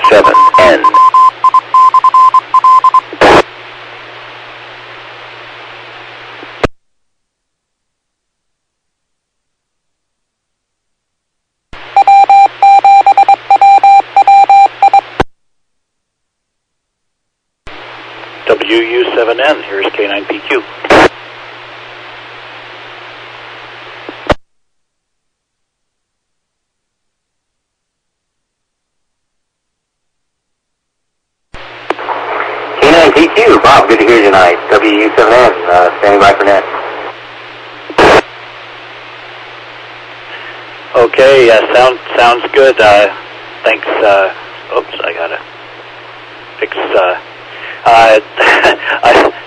WW7N. WU7N, here's K9PQ. K9PQ, Bob, good to hear you tonight. WU7N, standing by for net. Okay, sounds good. Thanks. Oops, I gotta fix.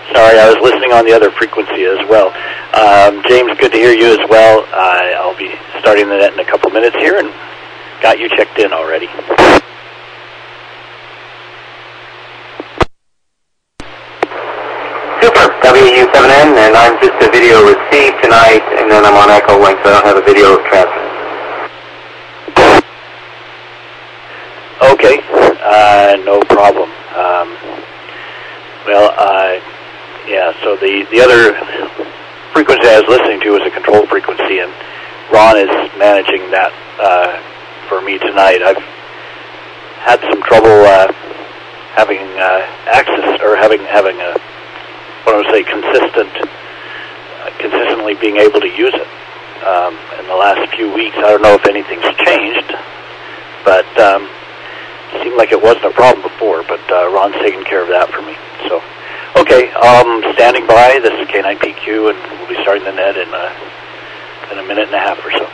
Sorry, I was listening on the other frequency as well. James, good to hear you as well. I'll be starting the net in a couple minutes here, and got you checked in already. Super, WU7N, and I'm just a video receive tonight, and then I'm on Echo Link, so I don't have a video transmit. Okay, no problem. Yeah, so the other frequency I was listening to was a control frequency, and Ron is managing that for me tonight. I've had some trouble having access, or having a, what I would say, consistently being able to use it in the last few weeks. I don't know if anything's changed, but it seemed like it wasn't a problem before, but Ron's taking care of that for me. So, okay, standing by. This is K9PQ, and we'll be starting the net in a minute and a half or so.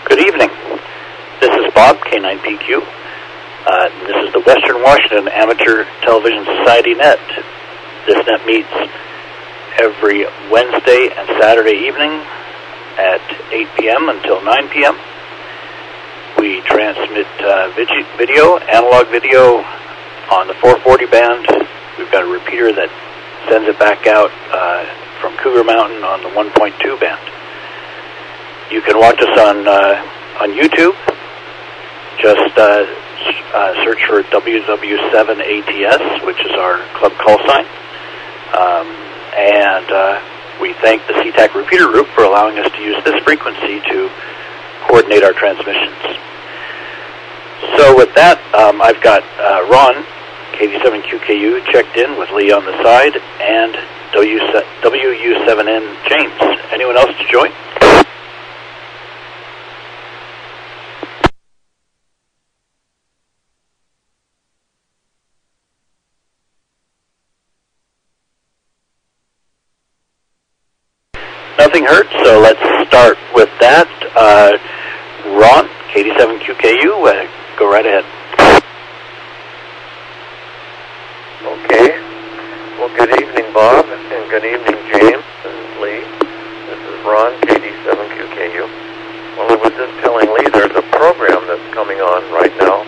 Good evening. This is Bob, K9PQ. This is the Western Washington Amateur Television Society net. This net meets every Wednesday and Saturday evening at 8 p.m. until 9 p.m. We transmit video, analog video, on the 440 band. We've got a repeater that sends it back out from Cougar Mountain on the 1.2 band. You can watch us on YouTube. Just search for WW7ATS, which is our club call sign. And we thank the CTAC repeater group for allowing us to use this frequency to coordinate our transmissions. So with that, I've got Ron, KD7QKU, checked in with Lee on the side, and WU7N James. Anyone else to join? Nothing hurts, so let's start with that. Ron, KD7QKU, go right ahead. Okay. Well, good evening, Bob, and good evening, James and Lee. This is Ron, KD7QKU. Well, I was just telling Lee there's a program that's coming on right now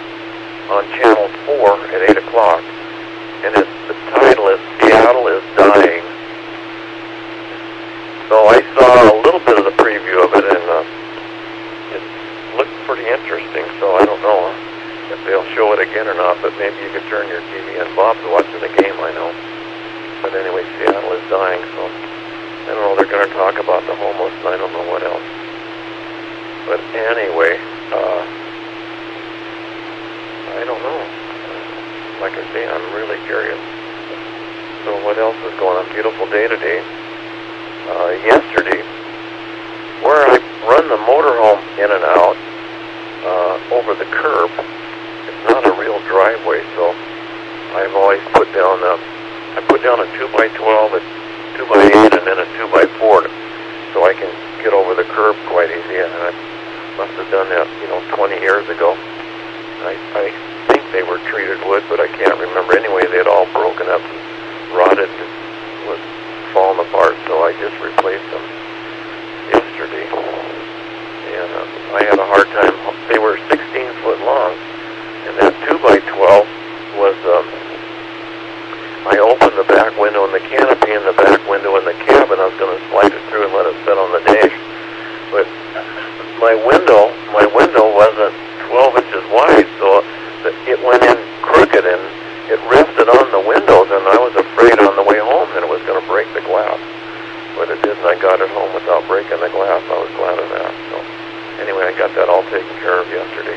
they'll show it again or not, but maybe you could turn your TV on. Bob's watching the game, I know. But anyway, Seattle is dying, so I don't know, they're going to talk about the homeless, and I don't know what else. But anyway, I don't know. Like I say, I'm really curious. So what else is going on? Beautiful day today. Yesterday, where I run the motorhome in and out, over the curb, it's not a real driveway, so I've always put down a 2x12, a 2x8, and then a 2x4, so I can get over the curb quite easy. And I must have done that, 20 years ago. I think they were treated wood, but I can't remember. Anyway, they'd all broken up and rotted and was falling apart, so I just replaced them yesterday. And I had a hard time. They were 16 foot long, and that 2x12 was, I opened the back window and the canopy in the back window in the cabin. I was going to slide it through and let it sit on the dash, but my window wasn't 12 inches wide, so it went in crooked and it rested on the windows, and I was afraid on the way home that it was going to break the glass. But it didn't. I got it home without breaking the glass. I was glad of that. So anyway, I got that all taken care of yesterday.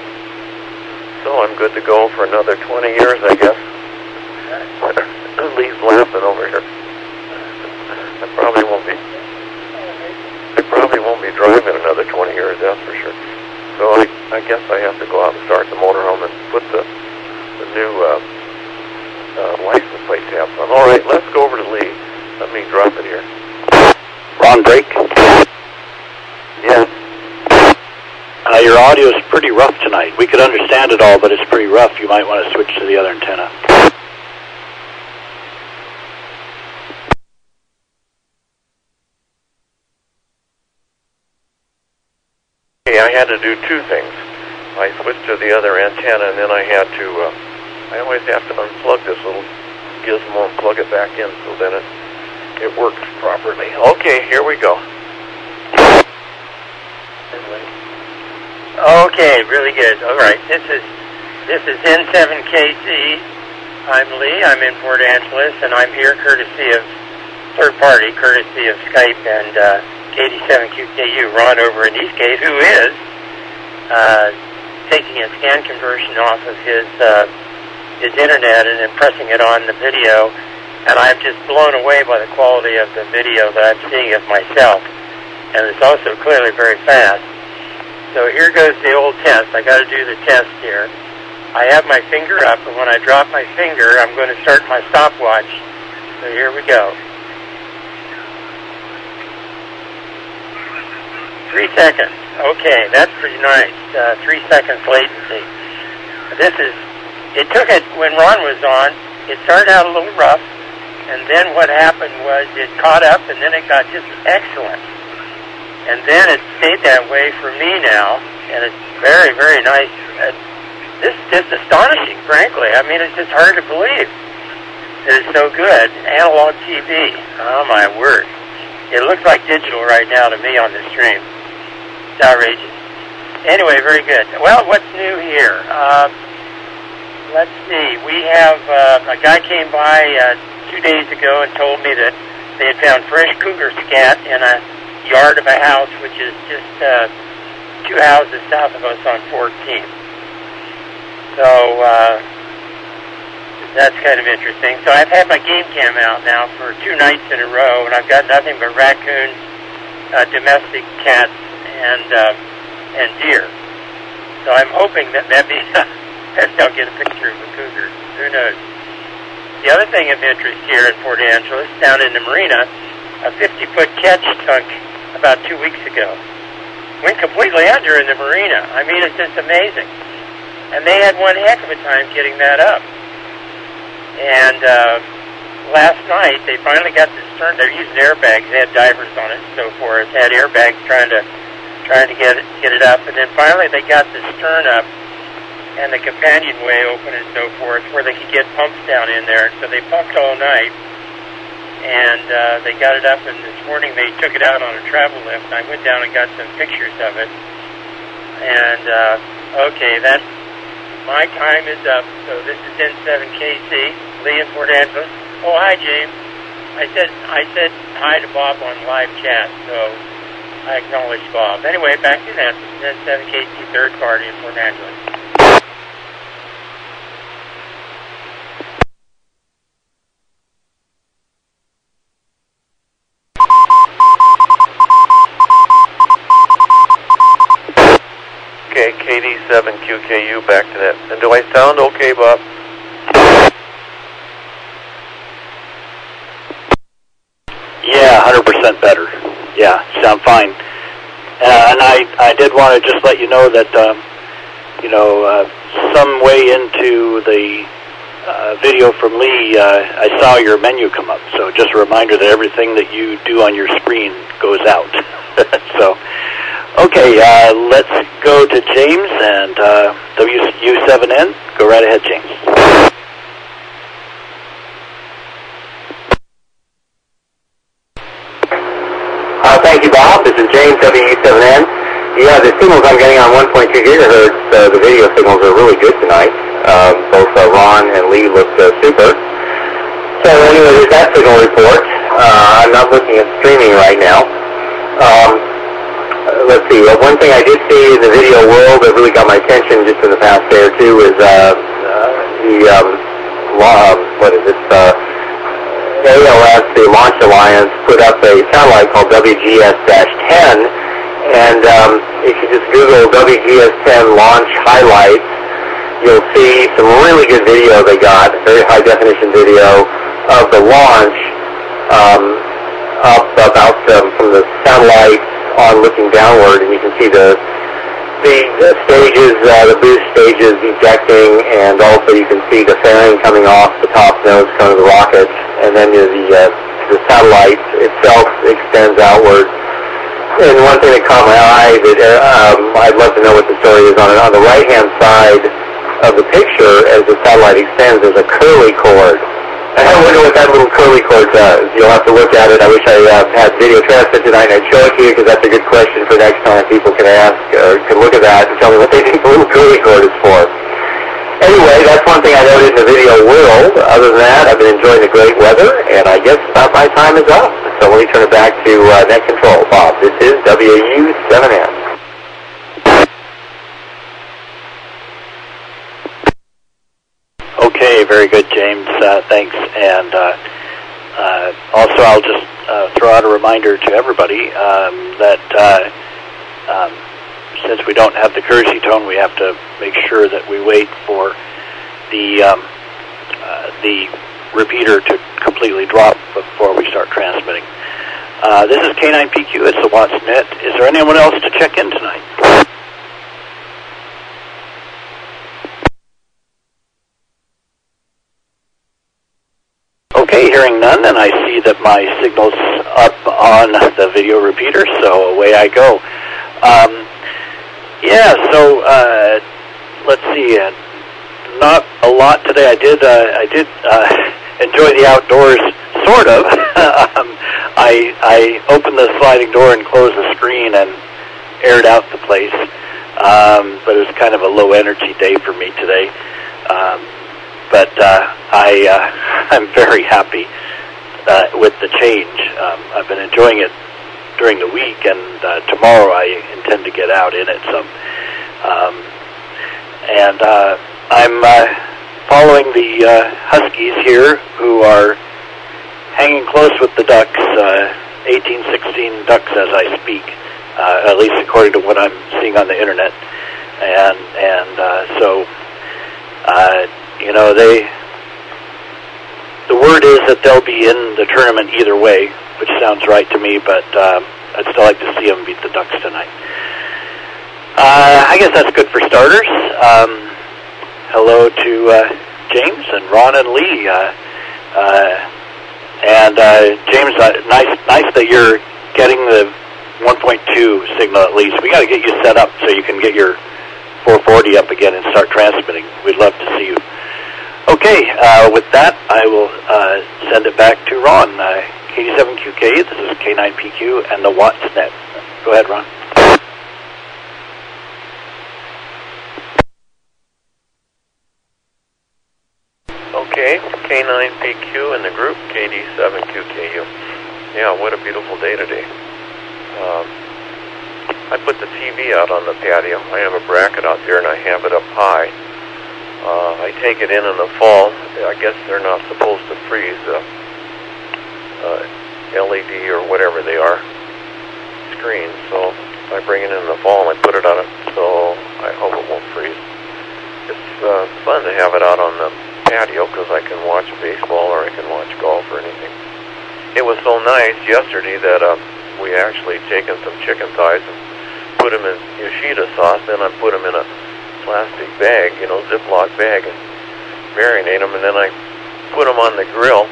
So I'm good to go for another 20 years, I guess. Lee's laughing over here. I probably won't be driving another 20 years, that's for sure. So I guess I have to go out and start the motorhome and put the new license plate tabs on. All right, let's go over to Lee. Let me drop it here. Ron, break. Yes. Your audio is pretty rough tonight. We could understand it all, but it's pretty rough. You might want to switch to the other antenna. Okay, I had to do two things. I switched to the other antenna, and then I had to, I always have to unplug this little gizmo and plug it back in so then it works properly. Okay, here we go. Okay, really good. All right, this is N7KC. I'm Lee. I'm in Port Angeles, and I'm here courtesy of third party, courtesy of Skype and K87QKU. Ron over in Eastgate, who is taking a scan conversion off of his internet and then pressing it on the video, and I'm just blown away by the quality of the video that I'm seeing of myself, and it's also clearly very fast. So here goes the old test. I got to do the test here. I have my finger up, and when I drop my finger, I'm going to start my stopwatch. So here we go. 3 seconds. Okay, that's pretty nice. 3 seconds latency. It took it, when Ron was on, it started out a little rough, and then what happened was it caught up, and then it got just excellent. And then it stayed that way for me now, and it's very, very nice. This is just astonishing, frankly. I mean, it's just hard to believe that it's so good. Analog TV. Oh, my word. It looks like digital right now to me on the stream. It's outrageous. Anyway, very good. Well, what's new here? Let's see. We have a guy came by 2 days ago and told me that they had found fresh cougar scat in a yard of a house, which is just 2 houses south of us on 14th. So that's kind of interesting. So I've had my game cam out now for 2 nights in a row, and I've got nothing but raccoons, domestic cats, and deer. So I'm hoping that maybe I'll get a picture of the cougar. Who knows? The other thing of interest here in Port Angeles, down in the marina, a 50-foot catch sunk about 2 weeks ago. Went completely under in the marina. I mean, it's just amazing. And they had one heck of a time getting that up. And last night, they finally got the stern. They're using airbags. They had divers on it and so forth. Had airbags trying to get it up. And then finally, they got the stern up and the companionway open and so forth, where they could get pumps down in there. So they pumped all night. And they got it up, and this morning they took it out on a travel lift. I went down and got some pictures of it. And, okay, that my time is up. So this is N7KC, Lee in Port Angeles. Oh, hi, James. I said hi to Bob on live chat, so I acknowledge Bob. Anyway, back to that. N7KC, third party in Port Angeles. Okay, KD7QKU, back to that. And do I sound okay, Bob? Yeah, 100% better. Yeah, sound fine. And I did want to just let you know that, some way into the video from Lee, I saw your menu come up. So just a reminder that everything that you do on your screen goes out. So, okay, let's go to James and WW7N. Go right ahead, James. Thank you, Bob. This is James, WW7N. Yeah, the signals I'm getting on 1.2 gigahertz, the video signals are really good tonight. Both Ron and Lee look super. So anyway, there's that signal report. I'm not looking at streaming right now. Let's see. One thing I did see in the video world that really got my attention just in the past day or two is ALS, the Launch Alliance, put up a satellite called WGS-10, and if you just Google WGS-10 launch highlights, you'll see some really good video they got, very high-definition video of the launch up about from the satellite on looking downward, and you can see the stages, the boost stages ejecting, and also you can see the fairing coming off the top nose cone of the rocket, and then the satellite itself extends outward. And one thing that caught my eye that I'd love to know what the story is on the right-hand side of the picture as the satellite extends, there's a curly cord. I wonder what that little curly cord does. You'll have to look at it. I wish I had video transmit tonight and I'd show it to you, because that's a good question for next time. People can ask or can look at that and tell me what they think the little curly cord is for. Anyway, that's one thing I noted in the video world. Other than that, I've been enjoying the great weather, and I guess about my time is up. So let me turn it back to Net Control. Bob, this is WU7N. Okay, very good, James. Thanks. And also, I'll just throw out a reminder to everybody that since we don't have the courtesy tone, we have to make sure that we wait for the repeater to completely drop before we start transmitting. This is K9PQ. It's the WatsNet. Is there anyone else to check in tonight? Okay, hearing none, and I see that my signal's up on the video repeater, so away I go. So let's see. Not a lot today. I did enjoy the outdoors, sort of. I opened the sliding door and closed the screen and aired out the place. But it was kind of a low energy day for me today. But I'm very happy with the change. I've been enjoying it during the week, and tomorrow I intend to get out in it some. I'm following the Huskies here, who are hanging close with the Ducks, 18-16 Ducks as I speak, at least according to what I'm seeing on the internet. So the word is that they'll be in the tournament either way, which sounds right to me, but I'd still like to see them beat the Ducks tonight. I guess that's good for starters. Hello to James and Ron and Lee. James, nice that you're getting the 1.2 signal at least. We got to get you set up so you can get your 440 up again and start transmitting. We'd love to see you. Okay, with that, I will send it back to Ron. KD7QK, this is K9PQ, and the WatsNet. Go ahead, Ron. 。 . 。 . 。 . 。 . 。 . . 。 . 。 . 。 . 。 . 。 . 。 . 。 . 。 . 。 . 。 . 。 . 。 . . 。 . 。 . 。 . 。 . 。 . 。 . 。 . . 。 . Okay, K9PQ in the group, KD7QKU. Yeah, what a beautiful day today. I put the TV out on the patio. I have a bracket out there, and I have it up high. I take it in the fall. I guess they're not supposed to freeze LED or whatever they are screens, so I bring it in the fall and I put it on it, so I hope it won't freeze. It's fun to have it out on the patio because I can watch baseball or I can watch golf or anything. It was so nice yesterday that we actually taken some chicken thighs and put them in Yoshida sauce, then I put them in a plastic bag, Ziploc bag, and marinate them, and then I put them on the grill.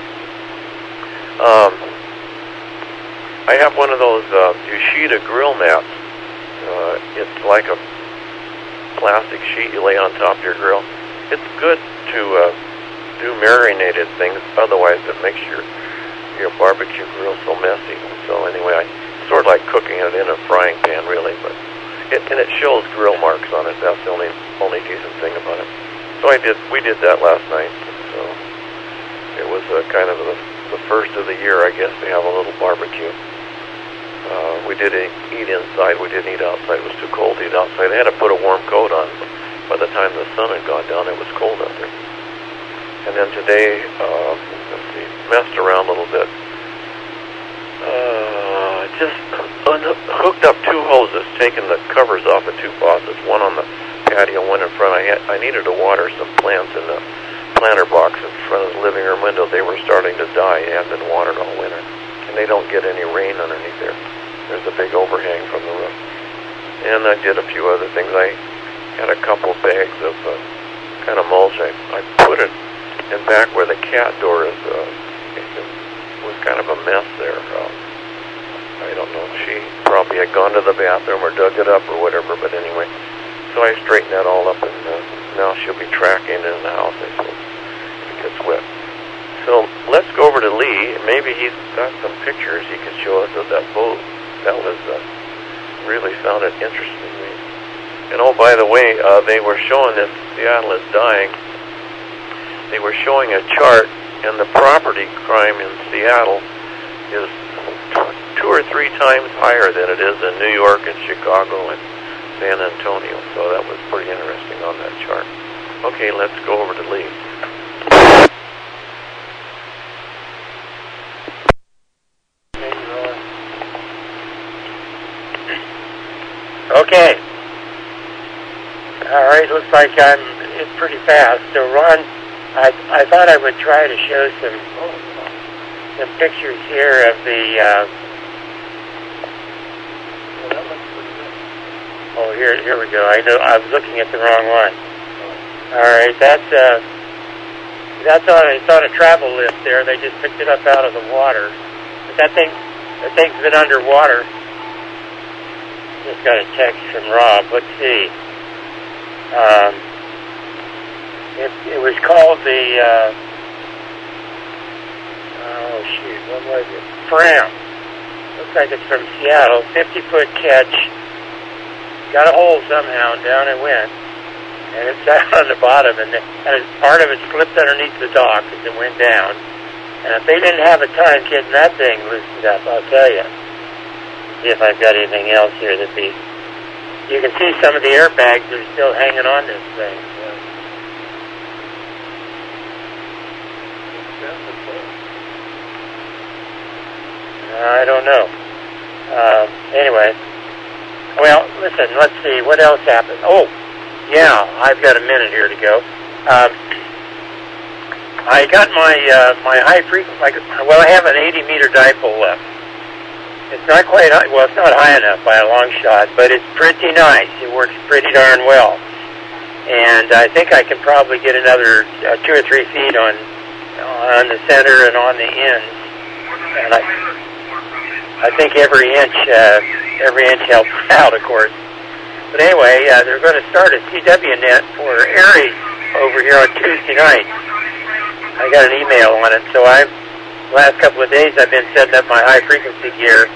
I have one of those Yoshida grill mats. It's like a plastic sheet you lay on top of your grill. It's good to do marinated things, otherwise it makes your barbecue grill so messy. So anyway, I sort of like cooking it in a frying pan, really, but it shows grill marks on it. That's the only decent thing about it. So we did that last night. So it was kind of the first of the year, I guess, to have a little barbecue. We did eat inside. We didn't eat outside. It was too cold to eat outside. I had to put a warm coat on. By the time the sun had gone down, it was cold out there. And then today, messed around a little bit. Just hooked up two hoses, taking the covers off of two faucets, one on the patio, one in front. I needed to water some plants in the planter box in front of the living room window. They were starting to die. They hadn't been watered all winter, and they don't get any rain underneath there. There's a big overhang from the roof. And I did a few other things. I had a couple bags of kind of mulch. I put it in back where the cat door is. It was kind of a mess there. I don't know. She probably had gone to the bathroom or dug it up or whatever, but anyway. So I straightened that all up, and now she'll be tracking in the house, I suppose, if it gets wet. So let's go over to Lee. Maybe he's got some pictures he could show us of that boat. That was really sounded interesting to me. And oh, by the way, they were showing this Seattle is dying. They were showing a chart, and the property crime in Seattle is 2 or 3 times higher than it is in New York and Chicago and San Antonio. So that was pretty interesting on that chart. Okay, let's go over to Lee. Okay. All right, looks like it's pretty fast. So, Ron, I thought I would try to show some pictures here of the... oh, here we go. I know I was looking at the wrong one. All right, it's on a travel lift there. They just picked it up out of the water. But that thing's been underwater. Just got a text from Rob. Let's see. It was called the what was it? Fram. Looks like it's from Seattle. 50-foot catch. Got a hole somehow, and down it went. And it's out on the bottom, and part of it slipped underneath the dock as it went down. And if they didn't have a time getting that thing loosened up, I'll tell you. See if I've got anything else here that you can see some of the airbags are still hanging on this thing. I don't know. Anyway, well, listen, let's see, what else happened? Oh, yeah, I've got a minute here to go. I got my high frequency, I have an 80-meter dipole left. It's not quite high, well, it's not high enough by a long shot, but it's pretty nice. It works pretty darn well. And I think I can probably get another 2 or 3 feet on the center and on the ends. And I think every inch helps out, of course. But anyway, they're going to start a CWNet for Aries over here on Tuesday night. I got an email on it, so last couple of days I've been setting up my high frequency gear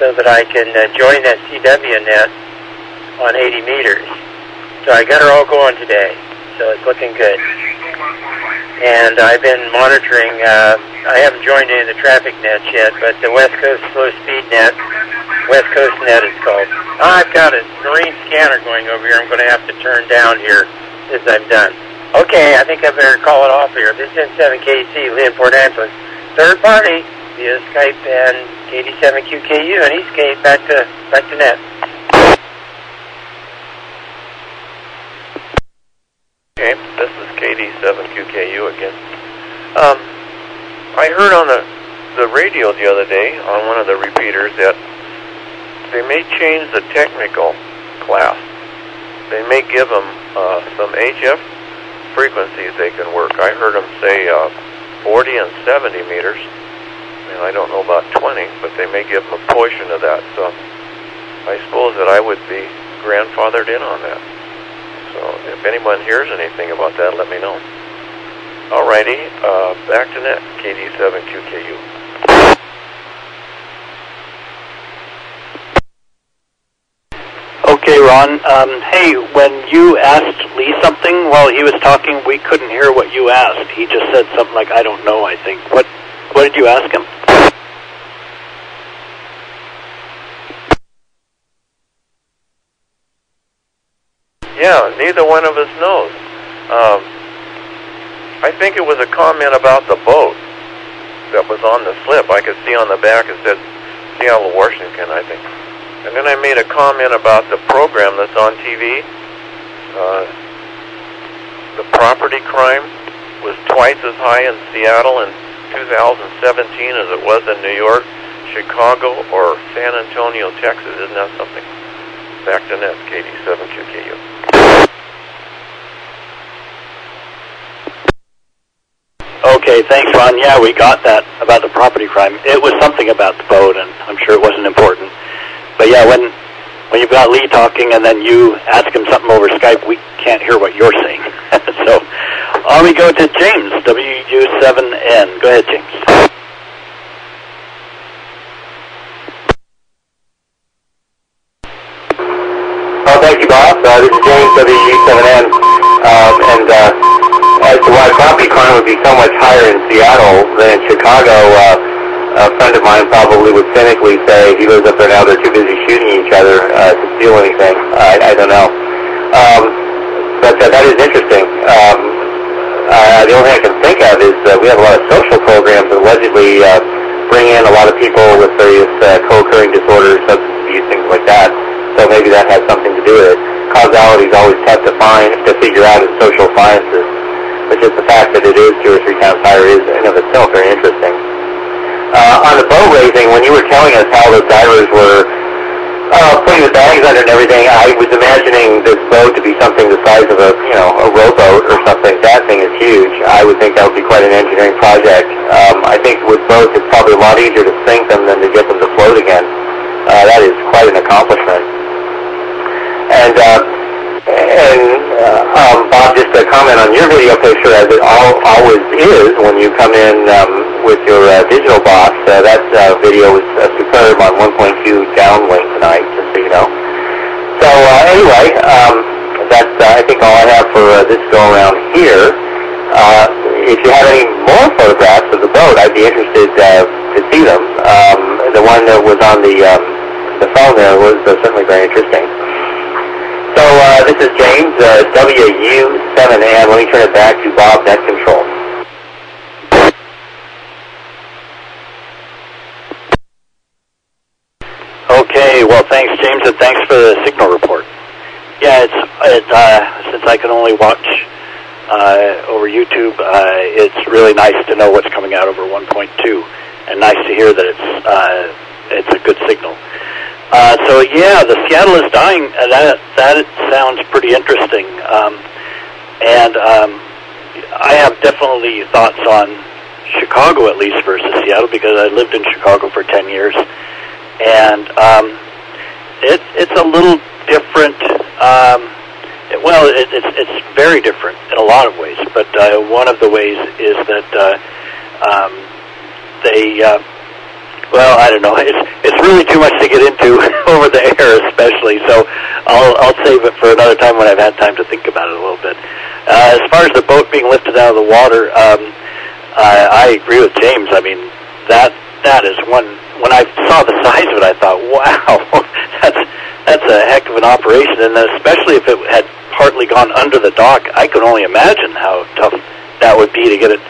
so that I can join that CWNet on 80 meters. So I got her all going today, so it's looking good. and I've been monitoring. I haven't joined any of the traffic nets yet, but the West Coast Slow Speed Net, West Coast Net it's called. I've got a marine scanner going over here. I'm going to have to turn down here as I'm done. Okay, I think I better call it off here. This is N7KC, Leon Port Angeles. Third party via Skype and KD7QKU and Eastgate back to net. Okay, this is KD7QKU again. I heard on the radio the other day on one of the repeaters that they may change the technical class. They may give them some HF frequencies they can work. I heard them say 40 and 70 meters. And I don't know about 20, but they may give them a portion of that. So I suppose that I would be grandfathered in on that. So if anyone hears anything about that, let me know. Alrighty, back to net, KD7QKU. Okay, Ron. Hey, when you asked Lee something while he was talking, we couldn't hear what you asked. He just said something like, I don't know, I think. What did you ask him? Yeah, neither one of us knows. I think it was a comment about the boat that was on the slip. I could see on the back it said Seattle, Washington, I think. And then I made a comment about the program that's on TV. The property crime was twice as high in Seattle in 2017 as it was in New York, Chicago, or San Antonio, Texas. Isn't that something? Back to net, KD7QKU. Okay, thanks, Ron. Yeah, we got that about the property crime. It was something about the boat, and I'm sure it wasn't important. But yeah, when you've got Lee talking and then you ask him something over Skype, we can't hear what you're saying. So on we go to James, WW7N. Go ahead, James. Oh, thank you, Bob. This is James, WW7N. As to why property crime would be so much higher in Seattle than in Chicago, a friend of mine probably would cynically say he lives up there now, they're too busy shooting each other to steal anything. I don't know. But that is interesting. The only thing I can think of is we have a lot of social programs that allegedly bring in a lot of people with various co-occurring disorders, substance abuse, things like that. So maybe that has something to do with it. Causality is always tough to figure out in social sciences. But just the fact that it is 2 or 3 times higher is in of itself very interesting. On the boat racing, when you were telling us how those divers were putting the bags under and everything, I was imagining this boat to be something the size of a rowboat or something. That thing is huge. I would think that would be quite an engineering project. I think with boats, it's probably a lot easier to sink them than to get them to float again. That is quite an accomplishment. And Bob, just a comment on your video picture, as it always is when you come in with your digital box. That video was superb on 1.2 downlink tonight, just so you know. So anyway, that's I think all I have for this go around here. If you have any more photographs of the boat, I'd be interested to see them. The one that was on the phone there was certainly very interesting. So this is James, WU7N. Let me turn it back to Bob, Net Control. Okay, well, thanks, James, and thanks for the signal report. Yeah, since I can only watch over YouTube, it's really nice to know what's coming out over 1.2, and nice to hear that it's a good signal. So yeah, the Seattle is dying. That sounds pretty interesting, and I have definitely thoughts on Chicago at least versus Seattle because I lived in Chicago for 10 years, and it's a little different. It's very different in a lot of ways, but one of the ways is that they. Well, I don't know. It's really too much to get into over the air, especially. So I'll save it for another time when I've had time to think about it a little bit. As far as the boat being lifted out of the water, I agree with James. I mean, that is one. When I saw the size of it, I thought, wow, that's a heck of an operation, and especially if it had partly gone under the dock, I could only imagine how tough that would be to get it.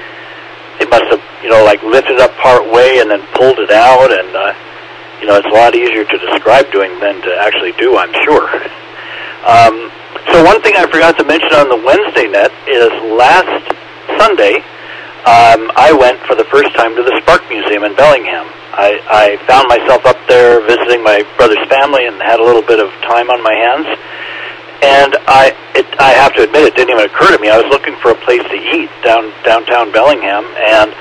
It must have, like lifted up part way and then pulled it out, and it's a lot easier to describe doing than to actually do, I'm sure. So one thing I forgot to mention on the Wednesday net is last Sunday, I went for the first time to the Spark Museum in Bellingham. I found myself up there visiting my brother's family and had a little bit of time on my hands. And I have to admit, it didn't even occur to me. I was looking for a place to eat downtown Bellingham, and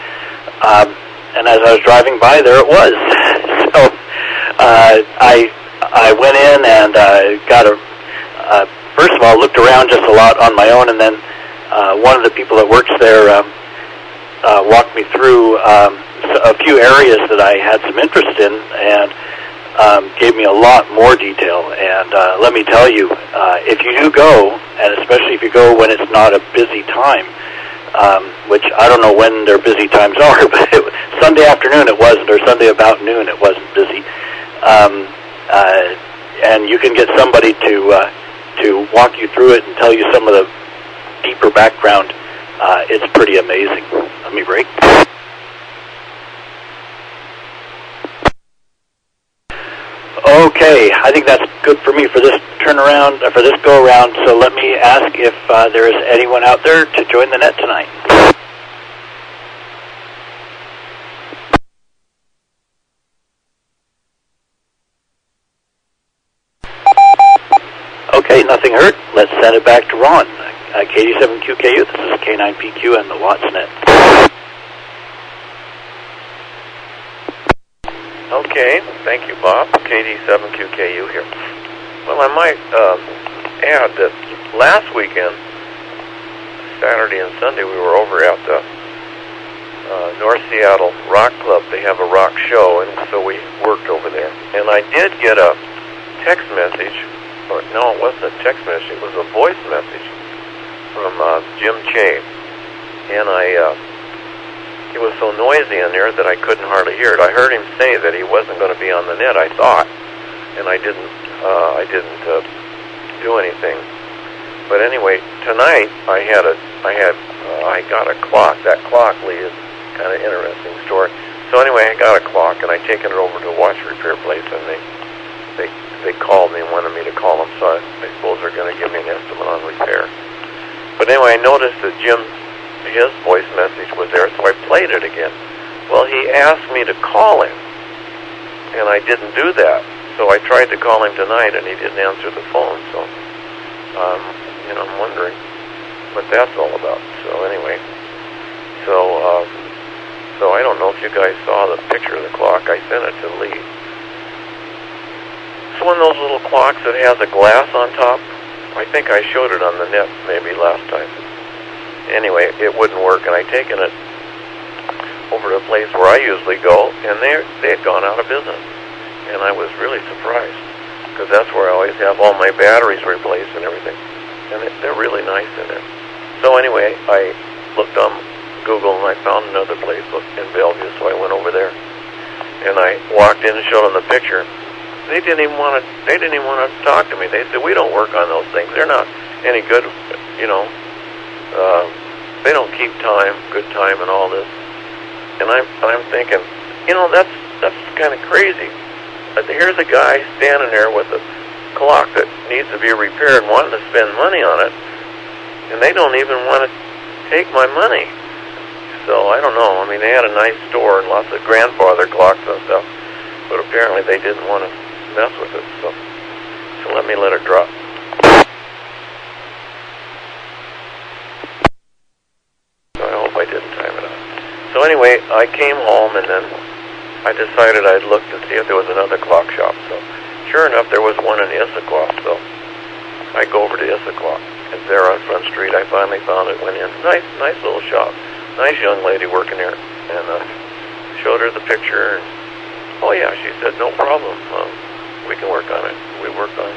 as I was driving by, there it was. So I went in and got first of all, looked around just a lot on my own, and then one of the people that works there walked me through a few areas that I had some interest in, and gave me a lot more detail. And let me tell you, if you do go, and especially if you go when it's not a busy time, which I don't know when their busy times are, but Sunday afternoon it wasn't, or Sunday about noon it wasn't busy. And you can get somebody to walk you through it and tell you some of the deeper background. It's pretty amazing. Let me break. Okay, I think that's good for me for this turnaround, for this go-around. So let me ask if there is anyone out there to join the net tonight. Okay, nothing hurt. Let's send it back to Ron. KD7QKU, this is K9PQ and the WatsNet. Okay, thank you, Bob. KD7QKU here. Well, I might add that last weekend, Saturday and Sunday, we were over at the North Seattle Rock Club. They have a rock show, and so we worked over there. And I did get a text message, or no, it wasn't a text message, it was a voice message from Jim Che. And it was so noisy in there that I couldn't hardly hear it. I heard him say that he wasn't going to be on the net, I thought, and I didn't do anything. But anyway, tonight I got a clock. That clock, Lee, is kind of interesting story. So anyway, I got a clock, and I taken it over to a watch repair place, and they called me and wanted me to call them. So I suppose they're going to give me an estimate on repair. But anyway, I noticed that his voice message was there, so I played it again. Well, he asked me to call him, and I didn't do that. So I tried to call him tonight, and he didn't answer the phone. So, I'm wondering what that's all about. So anyway, so I don't know if you guys saw the picture of the clock. I sent it to Lee. It's one of those little clocks that has a glass on top. I think I showed it on the net maybe last time. Anyway, it wouldn't work, and I'd taken it over to a place where I usually go, and they had gone out of business. And I was really surprised, because that's where I always have all my batteries replaced and everything. And they're really nice in there. So anyway, I looked on Google, and I found another place in Bellevue, so I went over there. And I walked in and showed them the picture. They didn't even want to talk to me. They said, we don't work on those things. They're not any good, they don't keep good time and all this. And I'm thinking, that's kind of crazy. Here's a guy standing there with a clock that needs to be repaired, wanting to spend money on it, and they don't even want to take my money. So I don't know. I mean, they had a nice store and lots of grandfather clocks and stuff, but apparently they didn't want to mess with it. So let it drop. I hope I didn't time it out. So anyway, I came home, and then I decided I'd look to see if there was another clock shop. So sure enough, there was one in Issaquah. So I go over to Issaquah. It's there on Front Street. I finally found it, went in. Nice little shop. Nice young lady working there. And showed her the picture. And, oh yeah, she said, no problem. We can work on it. we've worked on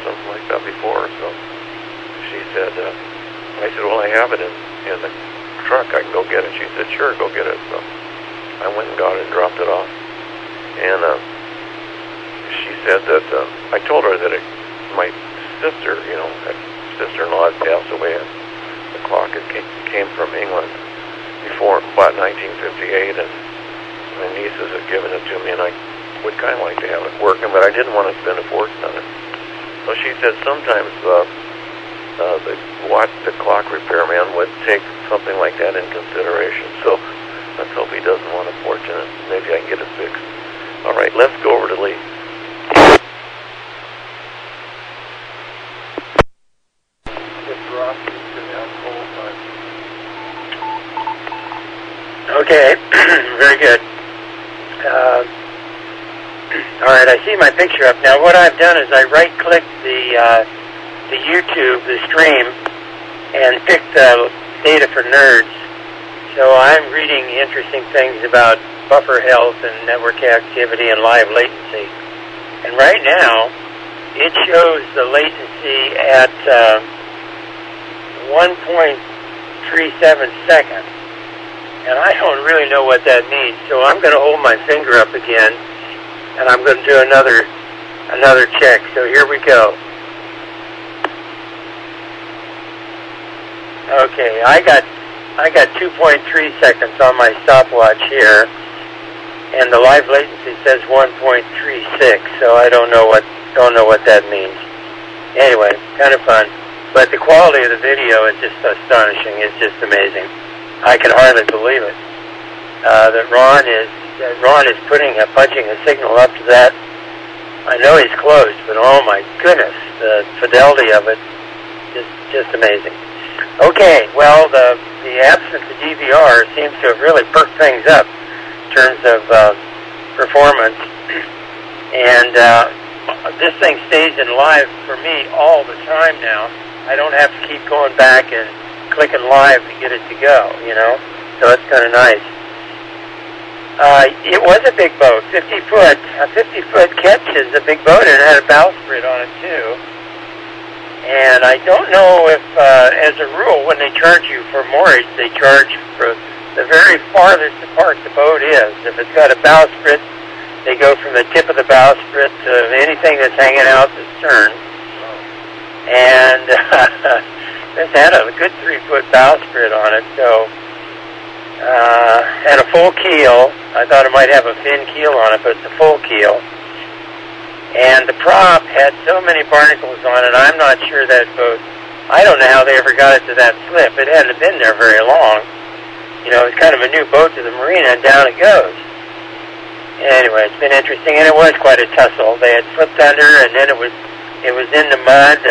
something like that before. So she said, I said, well, I have it in the truck. I can go get it. She said, sure, go get it. So I went and got it and dropped it off. And she said that I told her that my sister, sister-in-law had passed away, and the clock came from England before about 1958, and my nieces had given it to me, and I would kind of like to have it working, but I didn't want to spend a fortune on it. So she said sometimes the clock repairman would take something like that in consideration. So let's hope he doesn't want a fortune, and maybe I can get it fixed. All right, let's go over to Lee. Okay, very good. All right, I see my picture up now. What I've done is I right-clicked the YouTube, the stream, and picked data for nerds. So I'm reading interesting things about buffer health and network activity and live latency. And right now, it shows the latency at 1.37 seconds. And I don't really know what that means, so I'm going to hold my finger up again, and I'm going to do another check. So here we go. Okay, I got 2.3 seconds on my stopwatch here, and the live latency says 1.36. So I don't know what that means. Anyway, kind of fun, but the quality of the video is just astonishing. It's just amazing. I can hardly believe it. That Ron is punching a signal up to that. I know he's close, but oh my goodness, the fidelity of it is just amazing. Okay, well, the absence of DVR seems to have really perked things up in terms of performance. And this thing stays in live for me all the time now. I don't have to keep going back and clicking live to get it to go, so it's kind of nice. It was a big boat, 50-foot. A 50-foot ketch is a big boat, and it had a bowsprit on it too. And I don't know if, as a rule, when they charge you for moorage, they charge for the very farthest apart the boat is. If it's got a bowsprit, they go from the tip of the bowsprit to anything that's hanging out the stern. And this had a good 3-foot bowsprit on it, so and a full keel. I thought it might have a fin keel on it, but it's a full keel. And the prop had so many barnacles on it, I'm not sure that boat, I don't know how they ever got it to that slip. It hadn't been there very long. It's kind of a new boat to the marina, and down it goes. Anyway, it's been interesting, and it was quite a tussle. They had slipped under, and then it was in the mud.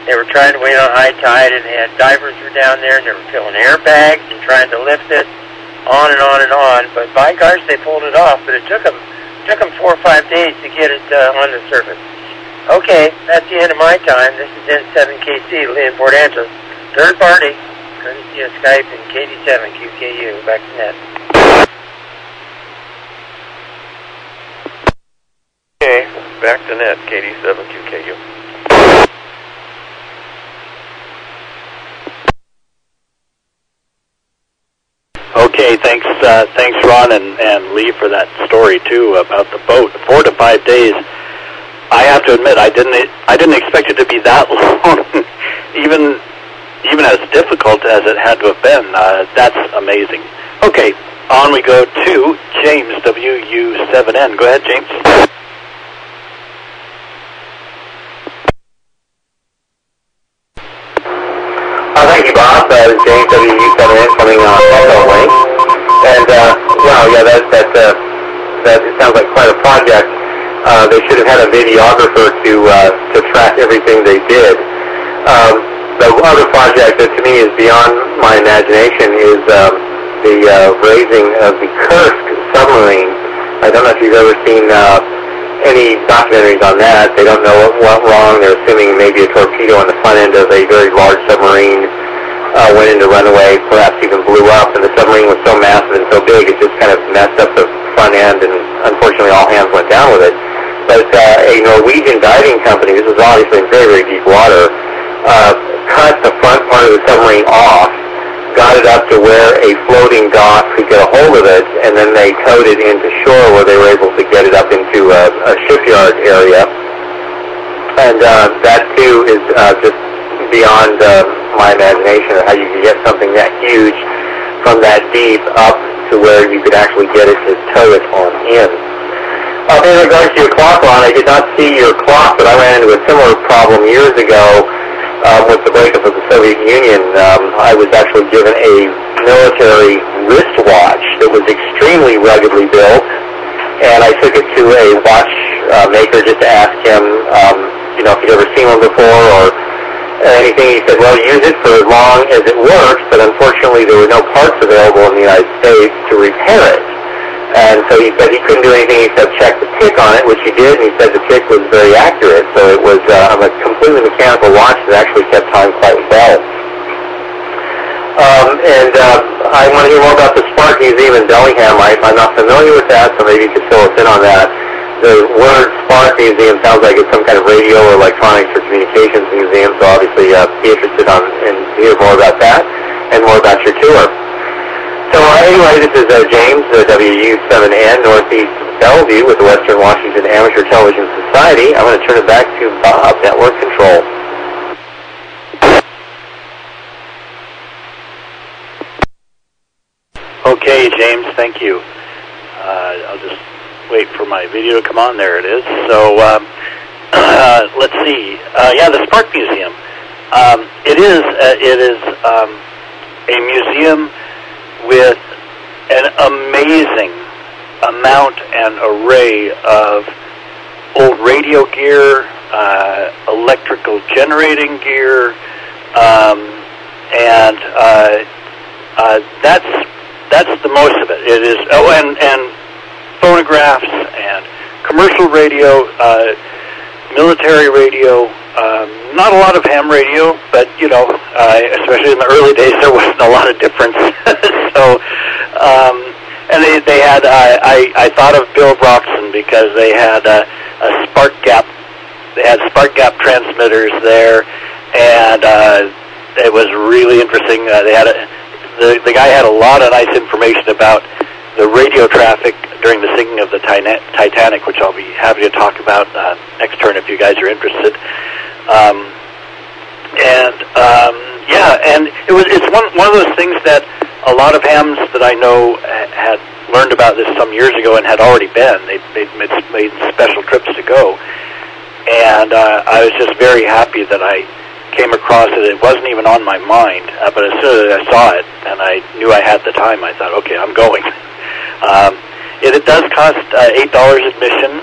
They were trying to wait on high tide, and they had divers were down there, and they were filling airbags and trying to lift it, on and on and on. But by gosh, they pulled it off. But it took them 4 or 5 days to get it on the surface. Okay, that's the end of my time. This is N7KC, Lee in Port Angeles. Third party, courtesy of Skype and KD7QKU. Back to net. Okay, back to net, KD7QKU. Okay, thanks Ron and Lee for that story too about the boat. 4 to 5 days. I have to admit, I didn't expect it to be that long, even as difficult as it had to have been. That's amazing. Okay, on we go to James, WU7N. Go ahead, James. Thank you, Bob. This is James, WU7N, coming on Echo Link. And, wow, yeah, that sounds like quite a project. They should have had a videographer to track everything they did. The other project that to me is beyond my imagination is the raising of the Kursk submarine. I don't know if you've ever seen any documentaries on that. They don't know what went wrong. They're assuming maybe a torpedo on the front end of a very large submarine went into runaway, perhaps even blew up, and the submarine was so massive and so big it just kind of messed up the front end, and unfortunately all hands went down with it. but a Norwegian diving company, this was obviously in very, very deep water, cut the front part of the submarine off, got it up to where a floating dock could get a hold of it, and then they towed it into shore where they were able to get it up into a shipyard area. And that, too, is just beyond my imagination of how you could get something that huge from that deep up to where you could actually get it to tow it on in. In regards to your clock, Ron, I did not see your clock, but I ran into a similar problem years ago with the breakup of the Soviet Union. I was actually given a military wristwatch that was extremely ruggedly built, and I took it to a watch maker just to ask him, if he'd ever seen one before or anything. He said, well, use it for as long as it works, but unfortunately there were no parts available in the United States to repair it. And so he said he couldn't do anything except check the tick on it, which he did, and he said the tick was very accurate. So it was a completely mechanical watch that actually kept time quite well. I want to hear more about the Spark Museum in Bellingham. I'm not familiar with that, so maybe you could fill us in on that. The word Spark Museum sounds like it's some kind of radio or electronics or communications museum, so obviously be interested in hear more about that and more about your tour. So anyway, this is James, WW7ATS, Northeast Bellevue with the Western Washington Amateur Television Society. I'm going to turn it back to Bob, Network Control. Okay, James, thank you. I'll just wait for my video to come on. There it is. So let's see. The Spark Museum. It is a museum with an amazing amount and array of old radio gear, electrical generating gear, and that's the most of it. It is and phonographs and commercial radio, military radio. Not a lot of ham radio, but especially in the early days, there wasn't a lot of difference. So, and they had. I thought of Bill Broxton because they had a spark gap. They had spark gap transmitters there, and it was really interesting. They had the guy had a lot of nice information about the radio traffic during the sinking of the Titanic, which I'll be happy to talk about next turn if you guys are interested. And it's one of those things that a lot of hams that I know had learned about this some years ago and had already been. They made special trips to go, and I was just very happy that I came across it. It wasn't even on my mind, but as soon as I saw it and I knew I had the time, I thought, okay, I'm going. It does cost $8 admission.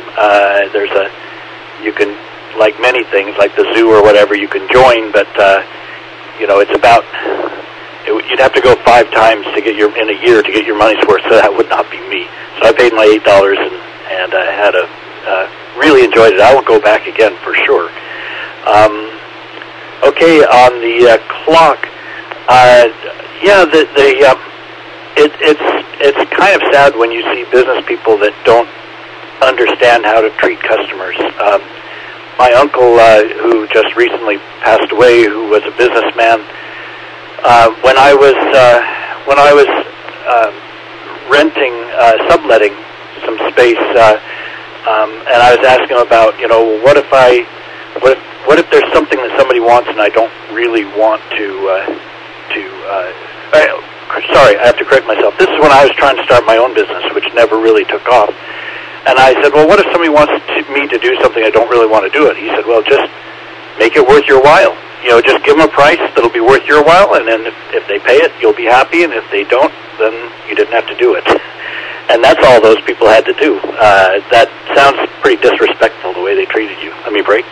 You can, like many things, like the zoo or whatever, you can join, but it's about. You'd have to go 5 times in a year to get your money's worth. So that would not be me. So I paid my $8 and had really enjoyed it. I will go back again for sure. Okay, on the clock. It's kind of sad when you see business people that don't understand how to treat customers. My uncle, who just recently passed away, who was a businessman, when I was renting, subletting some space, and I was asking him about, what if there's something that somebody wants and I don't really want sorry, I have to correct myself. This is when I was trying to start my own business, which never really took off. And I said, well, what if somebody wants me to do something I don't really want to do it? He said, well, just make it worth your while. Just give them a price that'll be worth your while, and then if they pay it, you'll be happy, and if they don't, then you didn't have to do it. And that's all those people had to do. That sounds pretty disrespectful, the way they treated you. Let me break.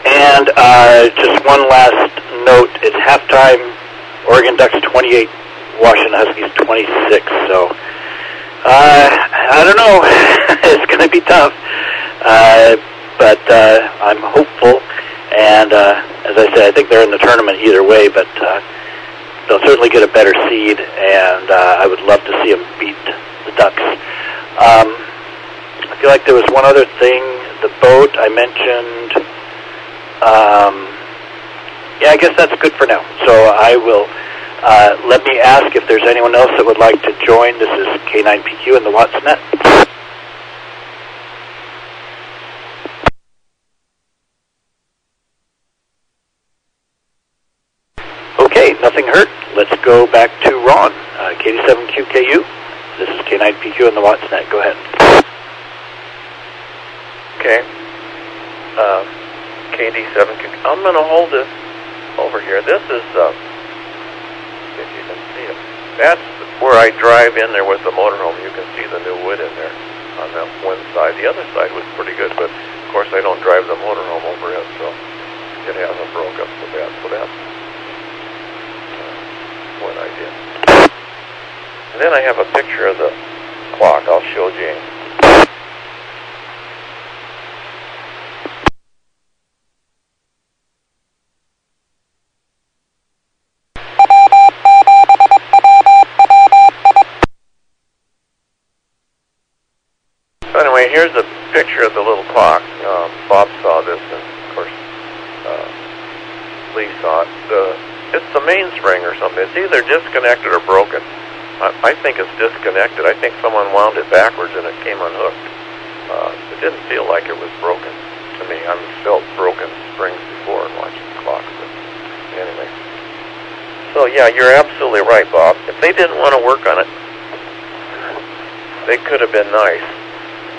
And just one last note. It's halftime. Oregon Ducks 28, Washington Huskies 26. So, I don't know. It's going to be tough. But I'm hopeful. And as I said, I think they're in the tournament either way, but they'll certainly get a better seed. And I would love to see them beat the ducks. I feel like there was one other thing. The boat I mentioned. Yeah, I guess that's good for now. So I will, let me ask if there's anyone else that would like to join. This is K9PQ in the WatsNet. Okay, nothing hurt. Let's go back to Ron, KD7QKU. This is K9PQ in the WatsNet. Go ahead. Okay. KD7QQ. I'm going to hold this over here. This is, if you can see it, that's where I drive in there with the motorhome. You can see the new wood in there on that one side. The other side was pretty good, but of course I don't drive the motorhome over it, so it hasn't broke up so bad. So that's what I did. And then I have a picture of the clock. I'll show James. Anyway, here's a picture of the little clock. Bob saw this, and of course, Lee saw it. It's the mainspring or something. It's either disconnected or broken. I think it's disconnected. I think someone wound it backwards and it came unhooked. It didn't feel like it was broken to me. I've felt broken springs before in watching the clock. But anyway. So, yeah, you're absolutely right, Bob. If they didn't want to work on it, they could have been nice.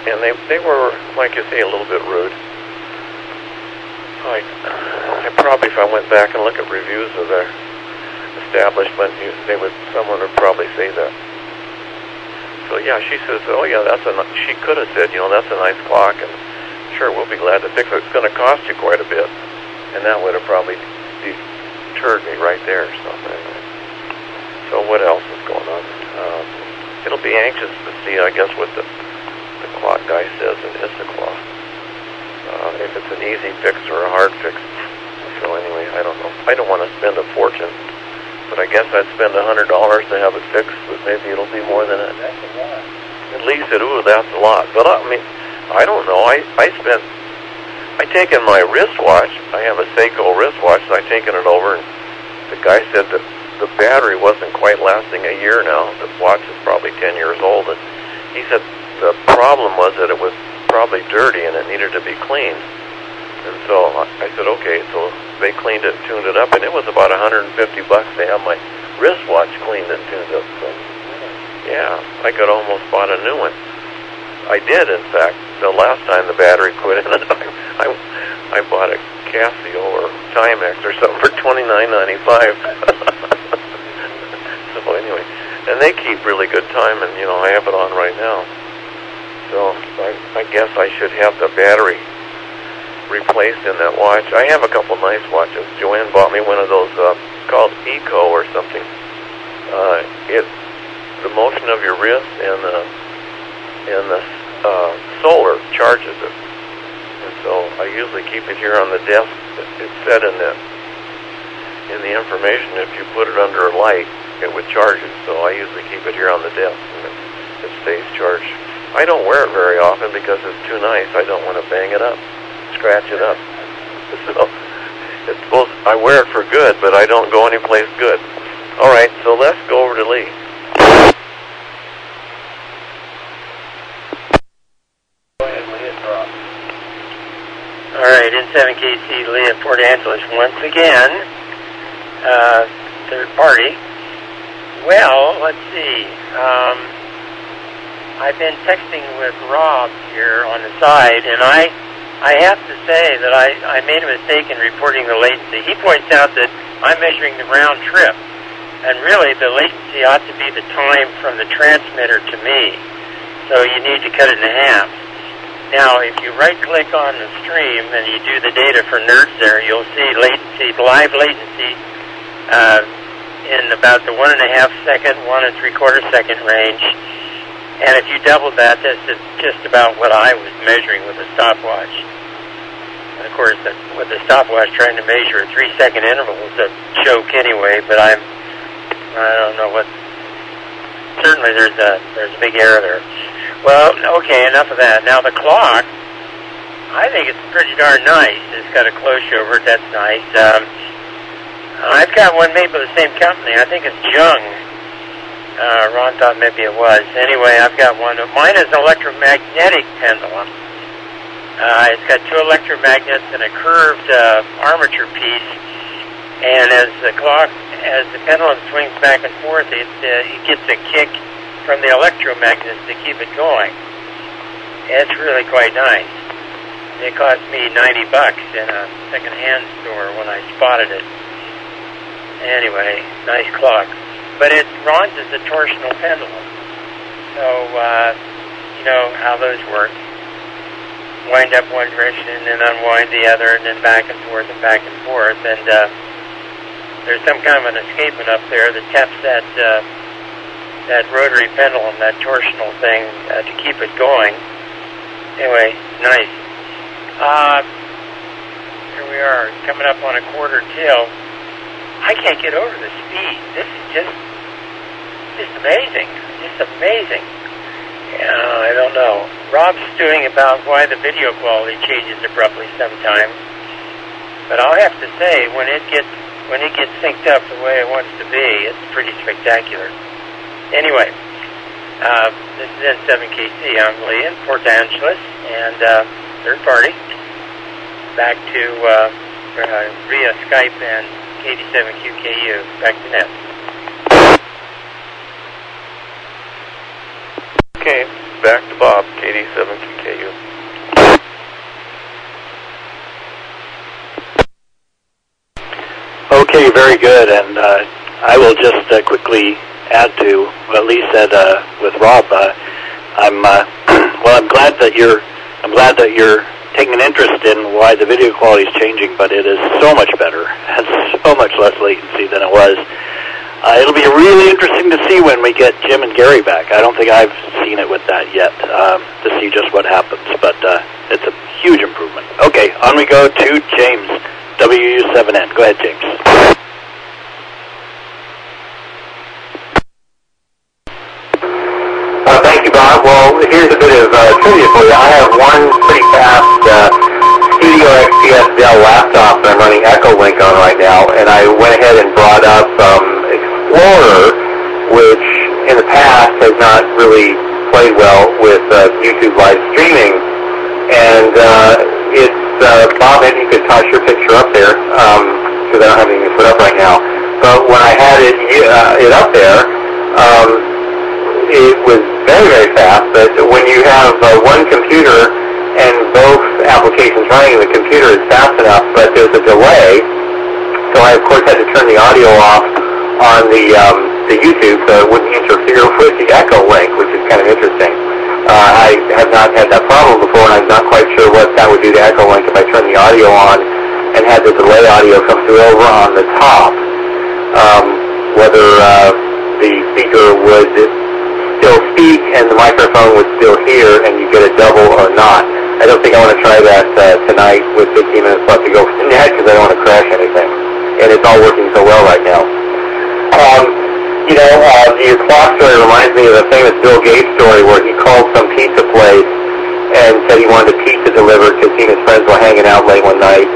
And they were, like you say, a little bit rude. I probably, if I went back and look at reviews of their establishment, someone would probably say that. So yeah, she says, oh yeah, she could have said, that's a nice clock, and sure, we'll be glad to fix it. It's going to cost you quite a bit, and that would have probably deterred me right there. So what else is going on? It'll be anxious to see, I guess, what the clock guy says in Issaquah. If it's an easy fix or a hard fix. So anyway, I don't know. I don't want to spend a fortune, but I guess I'd spend $100 to have it fixed, but maybe it'll be more than that. That's a lot. At least that's a lot. But I mean, I don't know. I taken my wristwatch. I have a Seiko wristwatch, and I taken it over, and the guy said that the battery wasn't quite lasting a year now. The watch is probably 10 years old, and he said the problem was that it was probably dirty and it needed to be cleaned. And so I said, okay. So they cleaned it, tuned it up, and it was about $150 to have my wristwatch cleaned and tuned up. So yeah, I could almost bought a new one. I did, in fact. The last time the battery quit, and I bought a Casio or Timex or something for $29.95. So anyway, and they keep really good time, and I have it on right now. So I guess I should have the battery replaced in that watch. I have a couple nice watches. Joanne bought me one of those called Eco or something. The motion of your wrist and the solar charges it. And so I usually keep it here on the desk. It's set in the information. If you put it under a light, it would charge it. So I usually keep it here on the desk, and it stays charged. I don't wear it very often because it's too nice. I don't want to bang it up, scratch it up. So I wear it for good, but I don't go anyplace good. All right, so let's go over to Lee. Go ahead, Lee. It's Rob. All right, N7KC Lee at Port Angeles once again. Third party. Well, let's see. I've been texting with Rob here on the side, and I have to say that I made a mistake in reporting the latency. He points out that I'm measuring the round trip, and really the latency ought to be the time from the transmitter to me, so you need to cut it in half. Now, if you right-click on the stream and you do the data for nerds there, you'll see latency, live latency, in about the 1.5 second, 1 3/4 second range. And if you double that, that's just about what I was measuring with the stopwatch. And of course, with the stopwatch trying to measure at 3-second intervals, a joke anyway, but I don't know what certainly there's a big error there. Well, okay, enough of that. Now the clock, I think it's pretty darn nice. It's got a close over. That's nice. I've got one made by the same company. I think it's Jung. Ron thought maybe it was. Anyway, I've got one. Mine is an electromagnetic pendulum. It's got two electromagnets and a curved armature piece. And as the pendulum swings back and forth, it gets a kick from the electromagnets to keep it going. It's really quite nice. It cost me $90 in a second-hand store when I spotted it. Anyway, nice clock. But Ron's is a torsional pendulum. So, you know how those work. Wind up one direction and then unwind the other and then back and forth and back and forth. And there's some kind of an escapement up there that taps that rotary pendulum, that torsional thing, to keep it going. Anyway, nice. Here we are, coming up on a quarter till. I can't get over the speed. This is just amazing. Just amazing. I don't know. Rob's stewing about why the video quality changes abruptly sometimes. But I'll have to say, when it gets synced up the way it wants to be, it's pretty spectacular. Anyway, this is N7KC. I'm Lee in Port Angeles, and third party. Back to via Skype and KD7QKU. Back to net. Okay, back to Bob, KD7QKU. Okay, very good. And I will just quickly add to what Lee said with Rob. I'm glad that you're taking an interest in why the video quality is changing, but it is so much better and so much less latency than it was. It'll be really interesting to see when we get Jim and Gary back. I don't think I've seen it with that yet, to see just what happens, but it's a huge improvement. Okay, on we go to James, WW7N. Go ahead, James. Thank you, Bob. Well, here's a bit of trivia for you. I have one pretty fast Studio XPS Dell laptop that I'm running Echo Link on right now, and I went ahead and brought up Explorer, which in the past has not really played well with YouTube live streaming. And Bob, maybe you could toss your picture up there, because I don't have anything put up right now. But when I had it up there, it was very, very fast. But when you have one computer and both applications running, the computer is fast enough, but there's a delay. So I, of course, had to turn the audio off on the YouTube so it wouldn't interfere with the Echo Link, which is kind of interesting. I have not had that problem before, and I'm not quite sure what that would do to Echo Link if I turned the audio on and had the delay audio come through over on the top. Whether the speaker would still speak and the microphone would still hear and you get a double or not. I don't think I want to try that tonight with 15 minutes left to go for the net because I don't want to crash anything. And it's all working so well right now. Your clock story reminds me of a famous Bill Gates story where he called some pizza place and said he wanted a pizza delivered because he and his friends were hanging out late one night.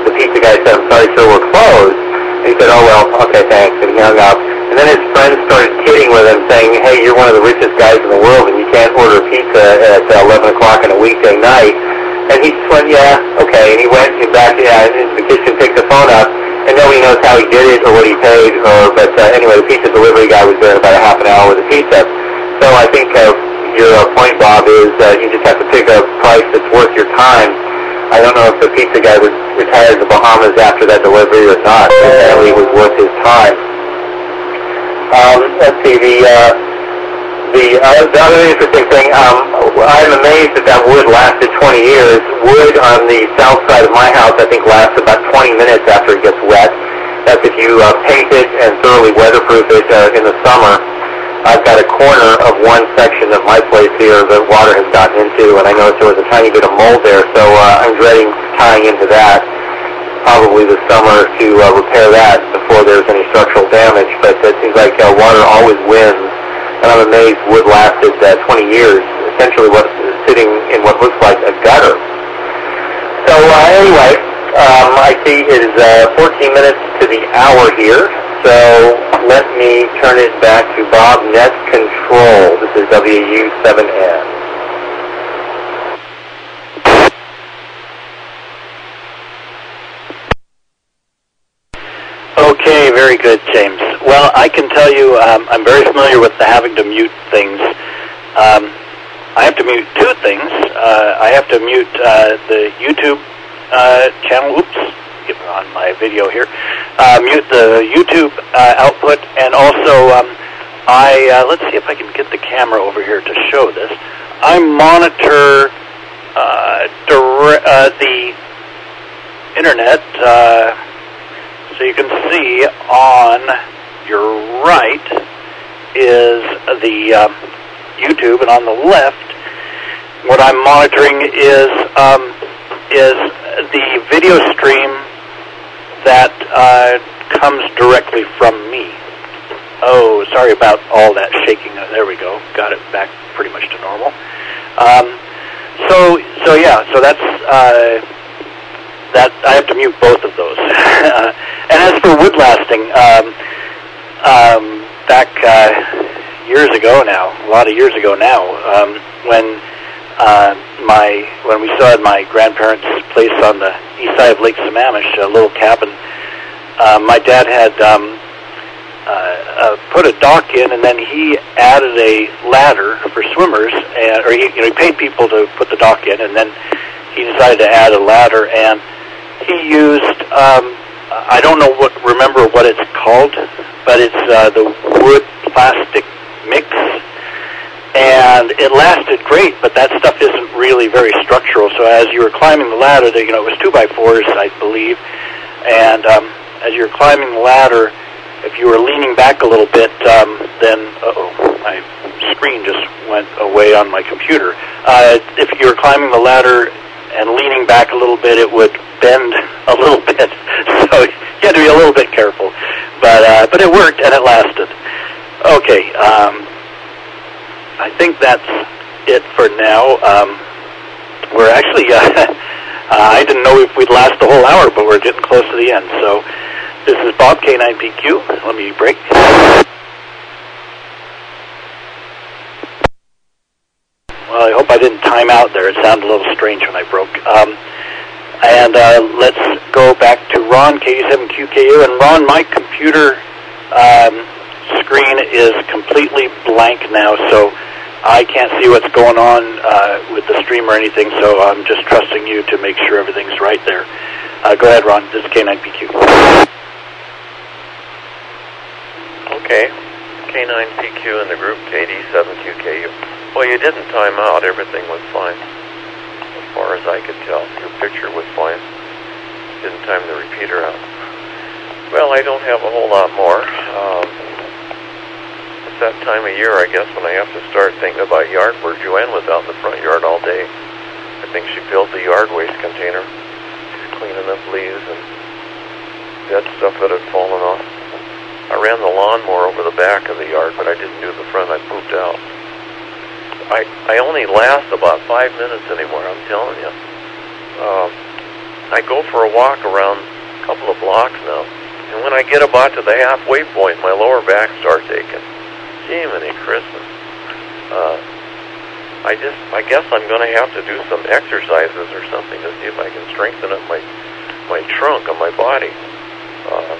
The pizza guy said, "I'm sorry, sir, we're closed." And he said, "Oh, well, okay, thanks." And he hung up. And then his friends started kidding with him, saying, "Hey, you're one of the richest guys in the world, and you can't order pizza at 11 o'clock on a weekday night." And he just went, "Yeah, okay." And he went back into the kitchen, picked the phone up, and nobody knows how he did it or what he paid. But anyway, the pizza delivery guy was there in about a half an hour with the pizza. So I think your point, Bob, is you just have to pick a price that's worth your time. I don't know if the pizza guy would retire to the Bahamas after that delivery or not. Apparently it was worth his time. Let's see, the other interesting thing, I'm amazed that wood lasted 20 years. Wood on the south side of my house, I think, lasts about 20 minutes after it gets wet. That's if you paint it and thoroughly weatherproof it in the summer. I've got a corner of one section of my place here that water has gotten into, and I noticed there was a tiny bit of mold there, so I'm dreading tying into that. Probably through the summer to repair that before there's any structural damage. But it seems like water always wins, and I'm amazed wood lasted 20 years, essentially what's sitting in what looks like a gutter. So anyway, I see it is 14 minutes to the hour here, so let me turn it back to Bob, Net Control. This is WU7N. Okay, very good, James. Well, I can tell you I'm very familiar with the having to mute things. I have to mute two things. I have to mute the YouTube channel. Oops, get on my video here. Mute the YouTube output, and also let's see if I can get the camera over here to show this. I monitor the internet. So you can see on your right is the YouTube, and on the left, what I'm monitoring is the video stream that comes directly from me. Oh, sorry about all that shaking. There we go. Got it back pretty much to normal. So that's that I have to mute both of those. And as for wood lasting, back years ago now, a lot of years ago now, when we still had my grandparents' place on the east side of Lake Sammamish, a little cabin, my dad had put a dock in, and then he added a ladder for swimmers, or he paid people to put the dock in, and then he decided to add a ladder, and he used I don't remember what it's called, but it's the wood plastic mix, and it lasted great, but that stuff isn't really very structural. So as you were climbing the ladder, it was 2x4s, I believe, and as you were climbing the ladder, if you were leaning back a little bit, then my screen just went away on my computer. If you were climbing the ladder and leaning back a little bit, it would bend a little bit, so you had to be a little bit careful. But it worked, and it lasted. Okay, I think that's it for now. We're actually, I didn't know if we'd last the whole hour, but we're getting close to the end. So this is Bob, K9PQ. Let me break. Well, I hope I didn't time out there. It sounded a little strange when I broke. And let's go back to Ron, KU7QKU. And Ron, my computer screen is completely blank now, so I can't see what's going on with the stream or anything, so I'm just trusting you to make sure everything's right there. Go ahead, Ron. This is K9PQ. Okay. K9PQ in the group, KD7QKU. Well, you didn't time out. Everything was fine. As far as I could tell. Your picture was fine. Didn't time the repeater out. Well, I don't have a whole lot more. It's that time of year, I guess, when I have to start thinking about yard work. Joanne was out in the front yard all day. I think she filled the yard waste container. She's cleaning up leaves and dead stuff that had fallen off. I ran the lawnmower over the back of the yard, but I didn't do the front. I pooped out. I only last about 5 minutes anymore, I'm telling you. I go for a walk around a couple of blocks now, and when I get about to the halfway point, my lower back starts aching. Jiminy Christmas. I guess I'm going to have to do some exercises or something to see if I can strengthen up my trunk of my body.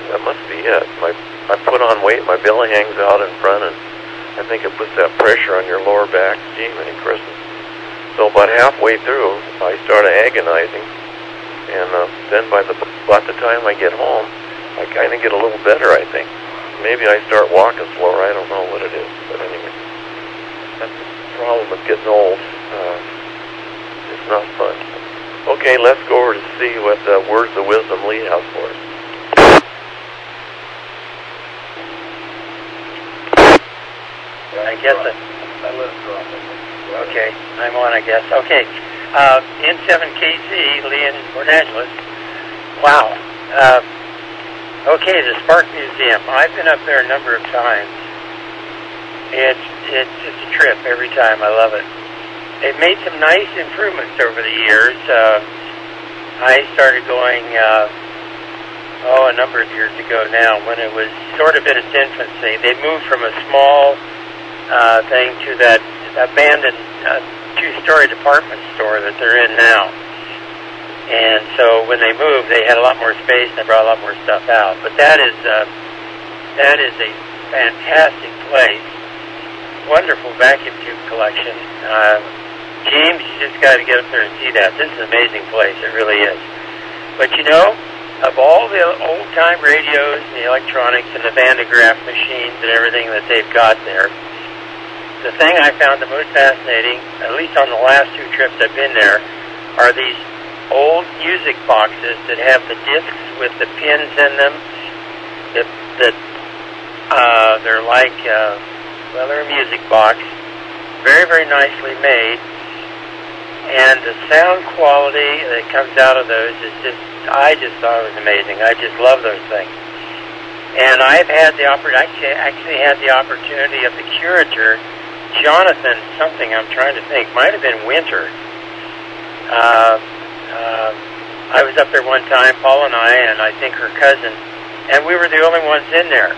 That must be it. I put on weight, my belly hangs out in front, and I think it puts that pressure on your lower back. Jiminy Christmas. So about halfway through, I started agonizing, and then by the time I get home, I kind of get a little better, I think. Maybe I start walking slower. I don't know what it is, but anyway, that's the problem with getting old. It's not fun. Okay, let's go over to see what Words of Wisdom Lee has for us. I guess it. Okay, I'm on, I guess. Okay, N7KC, Lee in Port Angeles. Wow, Okay, the Spark Museum. I've been up there a number of times. It's a trip every time. I love it. They've made some nice improvements over the years. I started going, a number of years ago now, when it was sort of in its infancy. They moved from a small thing to that abandoned two-story department store that they're in now. And so when they moved, they had a lot more space and they brought a lot more stuff out. But that is a fantastic place. Wonderful vacuum tube collection. James, you just got to get up there and see that. This is an amazing place. It really is. But you know, of all the old-time radios and the electronics and the Vandograph machines and everything that they've got there, the thing I found the most fascinating, at least on the last two trips I've been there, are these old music boxes that have the discs with the pins in them. They're like, they're a music box. Very, very nicely made. And the sound quality that comes out of those is just, I just thought it was amazing. I just love those things. And I've had the actually had the opportunity of the curator, Jonathan something, I'm trying to think, might have been Winter. I was up there one time, Paul and I think her cousin, and we were the only ones in there.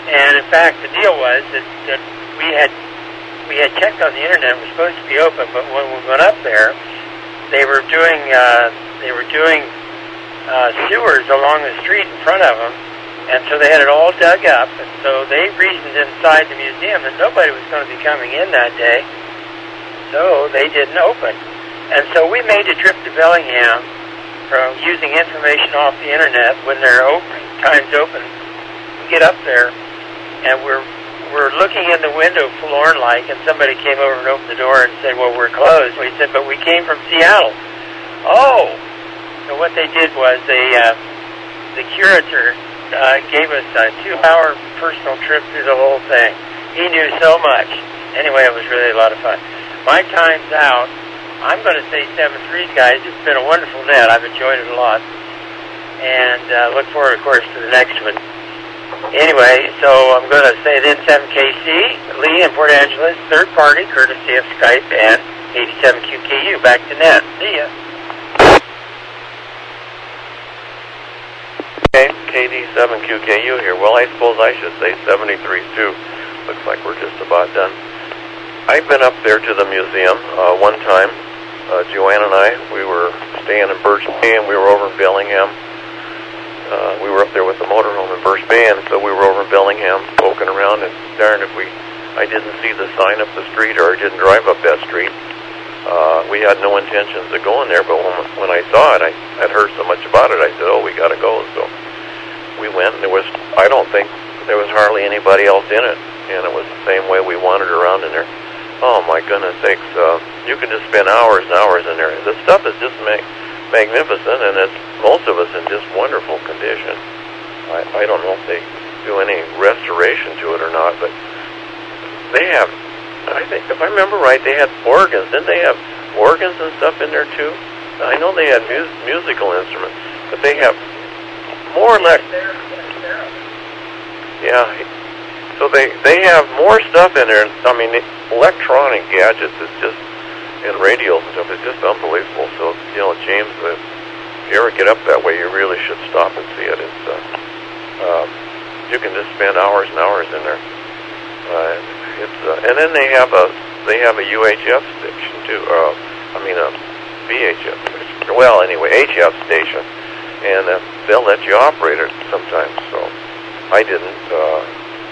And in fact, the deal was that we had checked on the internet. It was supposed to be open, but when we went up there, they were doing sewers along the street in front of them, and so they had it all dug up. And so they reasoned inside the museum that nobody was going to be coming in that day, so they didn't open. And so we made a trip to Bellingham from using information off the internet when their time's open. We get up there, and we're looking in the window forlorn-like, and somebody came over and opened the door and said, well, we're closed. We said, but we came from Seattle. Oh! So what they did was the curator gave us a 2-hour personal trip through the whole thing. He knew so much. Anyway, it was really a lot of fun. My time's out. I'm going to say 7-3, guys. It's been a wonderful net. I've enjoyed it a lot. And look forward, of course, to the next one. Anyway, so I'm going to say then 7KC, Lee in Port Angeles, third party, courtesy of Skype, and 87QKU. Back to net. See ya. Okay, KD7QKU here. Well, I suppose I should say 73 too. Looks like we're just about done. I've been up there to the museum one time. Joanne and I, we were staying in Birch Bay, and we were over in Bellingham. We were up there with the motorhome in Birch Bay, and so we were over in Bellingham poking around, and darn if I didn't see the sign up the street, or I didn't drive up that street. We had no intentions of going there, but when I saw it, I'd heard so much about it, I said, oh, we got to go. So we went, and I don't think there was hardly anybody else in it, and it was the same way we wandered around in there. Oh, my goodness sakes, you can just spend hours and hours in there. The stuff is just magnificent, and it's most of us in just wonderful condition. I don't know if they do any restoration to it or not, but they have, I think, if I remember right, they had organs. Didn't they have organs and stuff in there, too? I know they had musical instruments, but they have more or less... Yeah, so they have more stuff in there. I mean, electronic gadgets is just, and radios and stuff, it's just unbelievable. So, James, if you ever get up that way, you really should stop and see it. It's you can just spend hours and hours in there. And then they have a UHF station too. A VHF station. Well, anyway, HF station, and they'll let you operate it sometimes. So I didn't.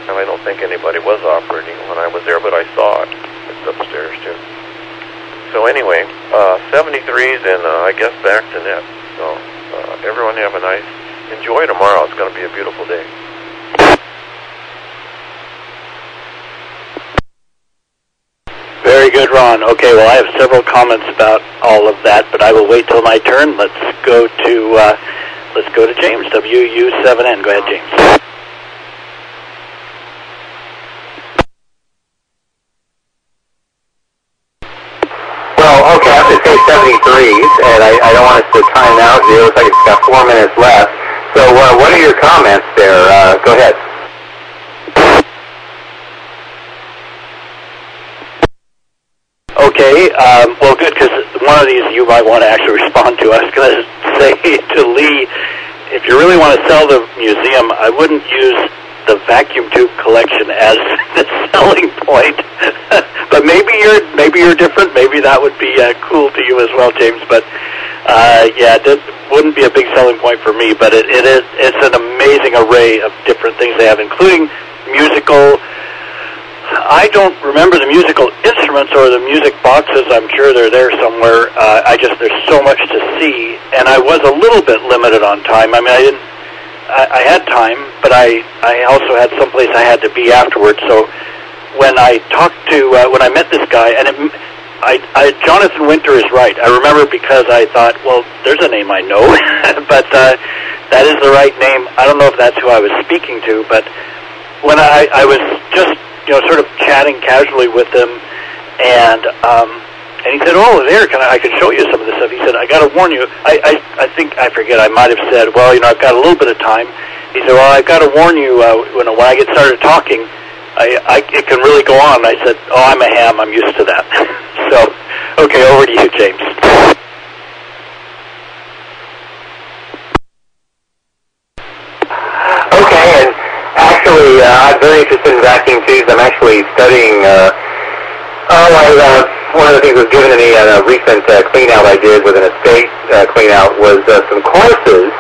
And I don't think anybody was operating when I was there, but I saw it. It's upstairs, too. So anyway, 73s, and I guess back to net. So everyone have a nice, enjoy tomorrow. It's going to be a beautiful day. Very good, Ron. Okay, well, I have several comments about all of that, but I will wait till my turn. Let's go to James, WU7N. Go ahead, James. Okay, I have to say and I don't want us to time out. It looks like it's got 4 minutes left. So what are your comments there? Go ahead. Okay, well, good, because one of these you might want to actually respond to. I was going to say to Lee, if you really want to sell the museum, I wouldn't use the vacuum tube collection as the selling point. But maybe you're different. Maybe that would be cool to you as well, James. But yeah, that wouldn't be a big selling point for me. But it's an amazing array of different things they have, including musical. I don't remember the musical instruments or the music boxes. I'm sure they're there somewhere. There's so much to see, and I was a little bit limited on time. I mean, I had time, but I also had someplace I had to be afterwards. So when I met this guy, and Jonathan Winter is right. I remember because I thought, well, there's a name I know, but that is the right name. I don't know if that's who I was speaking to, but when I was just sort of chatting casually with him, and he said, "Oh, there, I can show you some of this stuff." He said, "I got to warn you." I think I forget. I might have said, "Well, I've got a little bit of time." He said, "Well, I've got to warn you. When I get started talking, it can really go on." I said, "Oh, I'm a ham. I'm used to that." So, okay, over to you, James. Okay, and actually, I'm very interested in vacuum tubes. I'm actually studying. One of the things that was given to me on a recent clean-out I did with an estate clean-out was some courses,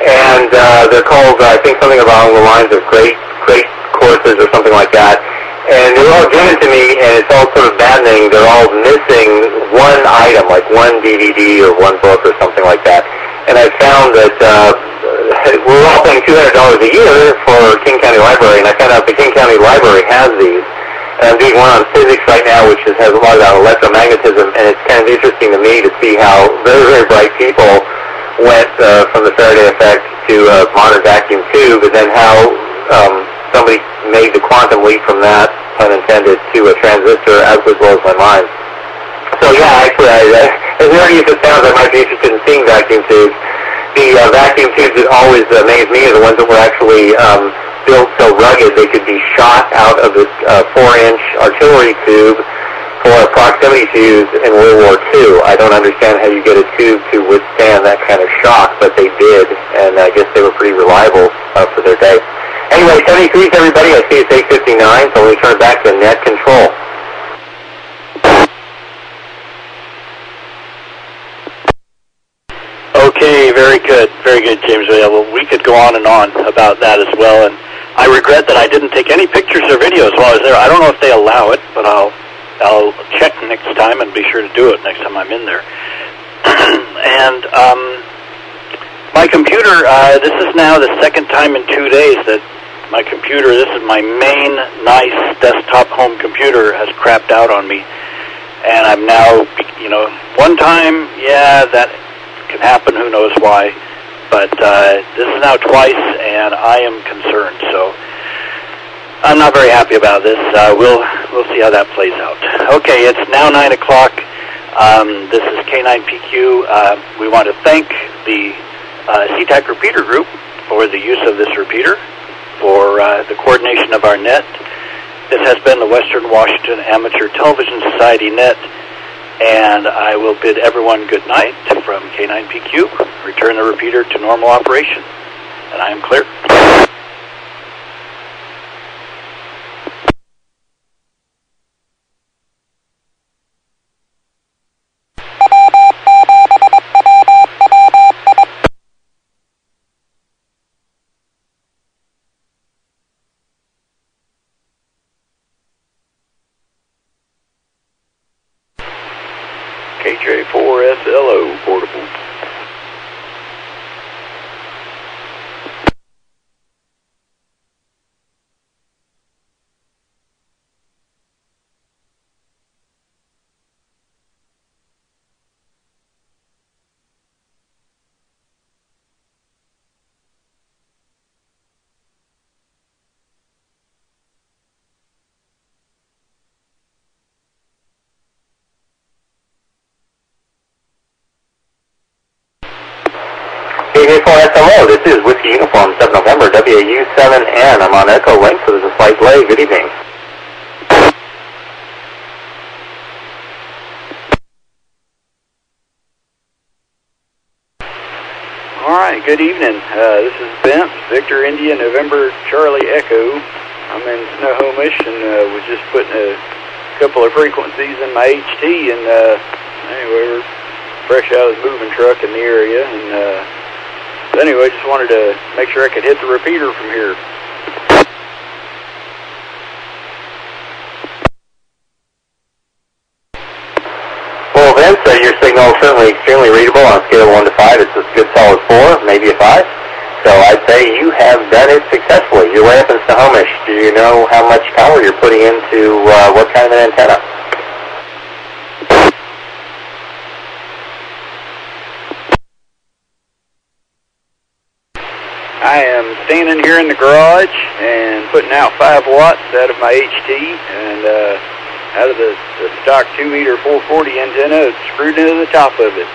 and they're called, I think, something along the lines of great courses or something like that. And they were all given to me, and it's all sort of maddening. They're all missing one item, like one DVD or one book or something like that. And I found that we're all paying $200 a year for King County Library, and I found out the King County Library has these. And I'm doing one on physics right now, which has a lot about electromagnetism, and it's kind of interesting to me to see how very, very bright people went from the Faraday effect to a modern vacuum tube, and then how somebody made the quantum leap from that, pun intended, to a transistor, absolutely blows my mind. So yeah, actually, as nerdy as it sounds, I might be interested in seeing vacuum tubes. The vacuum tubes that always amazed me are the ones that were actually built so rugged they could be shot out of this 4-inch artillery tube for a proximity fuse in World War II. I don't understand how you get a tube to withstand that kind of shock, but they did, and I guess they were pretty reliable for their day. Anyway, 73s, everybody. I see it's 8:59, so let me turn it back to net control. Okay, very good, James. Well, we could go on and on about that as well, and I regret that I didn't take any pictures or videos while I was there. I don't know if they allow it, but I'll check next time and be sure to do it next time I'm in there. And my computer, this is now the second time in 2 days that my computer, this is my main nice desktop home computer, has crapped out on me. And I'm now, one time, yeah, that can happen, who knows why. But this is now twice, and I am concerned. So I'm not very happy about this. We'll see how that plays out. Okay, it's now 9 o'clock. This is K9PQ. We want to thank the CTAC repeater group for the use of this repeater, for the coordination of our net. This has been the Western Washington Amateur Television Society net. And I will bid everyone good night from K9PQ. Return the repeater to normal operation. And I am clear. KJ4SLO portable. KJ4SLO, this is Whiskey Uniform 7 November, WW7N. I'm on Echo Link, so there's a slight delay. Good evening. All right, good evening. This is Vince, Victor India, November Charlie Echo. I'm in Snohomish and was just putting a couple of frequencies in my HT, and anyway, we're fresh out of the moving truck in the area, and anyway, just wanted to make sure I could hit the repeater from here. Well, Vince, your signal is certainly extremely readable on a scale of 1 to 5. It's a good solid 4, maybe a 5. So I'd say you have done it successfully. You're way up in Snohomish. Do you know how much power you're putting into what kind of an antenna? I am standing here in the garage and putting out 5 watts out of my HT, and out of the stock 2-meter 440 antenna, it's screwed into the top of it.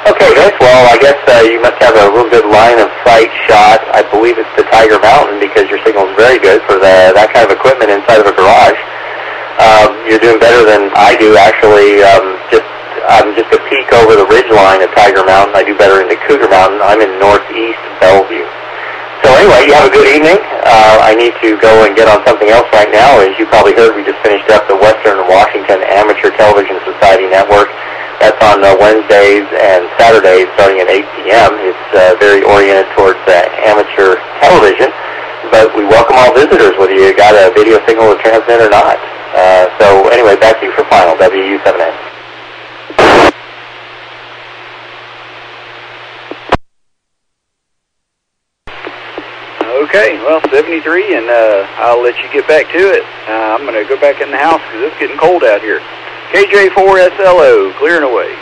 Okay, Vince, well, I guess you must have a real good line of sight shot. I believe it's the Tiger Mountain because your signal is very good for that kind of equipment inside of a garage. You're doing better than I do, actually. I'm just a peak over the ridge line of Tiger Mountain. I do better into Cougar Mountain. I'm in northeast Bellevue. So anyway, you have a good evening. I need to go and get on something else right now. As you probably heard, we just finished up the Western Washington Amateur Television Society Network. That's on Wednesdays and Saturdays starting at 8 p.m. It's very oriented towards amateur television, but we welcome all visitors, whether you got a video signal to transmit or not. So anyway, back to you for final, WU7N. Okay, well, 73, and I'll let you get back to it. I'm going to go back in the house because it's getting cold out here. KJ4SLO, clearing away.